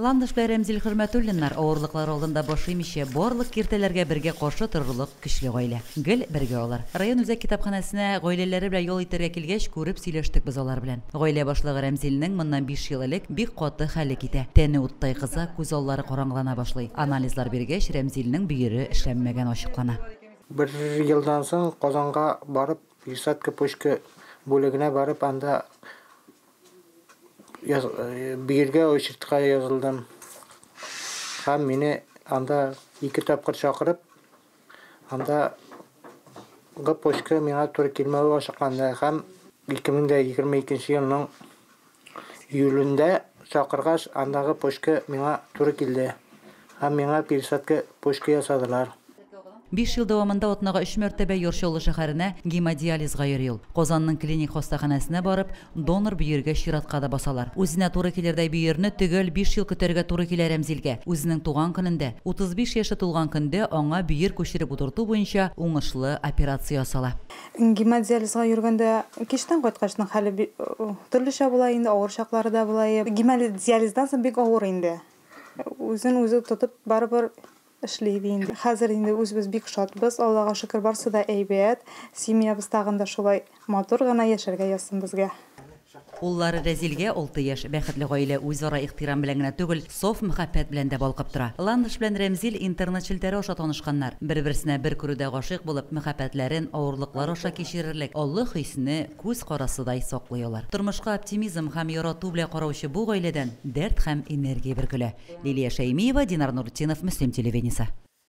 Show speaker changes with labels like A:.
A: Ландыш Рәмзил Хөрмәтуллиннар авырлыклар алдында башыймыйча барлык киртәләргә бергә каршы торырлык көчле гаилә. Гел бергә алар. Район үзәк китапханәсенә гаиләләре белән ял итәргә килгәч, күреп сөйләштек без алар белән. Гаилә башлыгы Рәмзилнең моннан 5 ел элек бик каты хәле китә. Тәне уттай кыза, күз аллары караңгылана башлый. Анализлар биргәч, Рәмзилнең бөере эшләнмәгән ачыклана.
B: Bir yıldan soң Казанга барып, Пересадка почка бүлегенә барып, анда биргә очыртка язылдым. Һәм мине анда 2 тапкыр чакырып, анда почка миңа туры килмәүе ачыкланды. Һәм 2022 елның июлендә чакыргач, андагы почка миңа туры килде. Һәм миңа пересадка почка ясадылар.
A: 5 ел дәвамында атнага 3 мәртәбә Йорчолы шәһәренә гемодиализга йөрий ул. Казанның клиник хастаханәсенә барып, донор бөергә чиратка да басалар. Үзенә туры килердәй бөерне төгәл 5 ел көтәргә туры килә Рәмзилгә. Үзенең туган көнендә, 35 яшы тулган көндә аңа бөер күчереп утырту буенча уңышлы операция ясала.
C: Гемодиализга йөргәндә кичтән кайткачның хәле төрлечә була инде, авыр чаклары да була. Гемодиализдан соң бик авыр инде. Үзе тотып барыбер эшлейди инде. Хәзер инде үзебез бик шатбыз. Аллага шөкер, барсы да әйбәт. Семьябыз тагын да шулай матур гына яшәргә язсын безгә.
A: Уллары Рәзилгә 6 яшь, бәхетле гаилә үзара ихтирам белән генә түгел, саф мәхәббәт белән дә балкып тора. Ландыш белән Рәмзил интернет челтәре аша танышканнар. Бер-берсенә бер күрүдә гашыйк булып, мәхәббәтләрен авырлыклар аша кичерерлек аллы хисне күз карасыдай саклыйлар. Тормышка оптимизм һәм ярату белән караучы бу гаиләдән дәрт һәм энергия бергелә. Лилия Шәймиева, Динар Нуртдинов, Мөслим телевидениесе.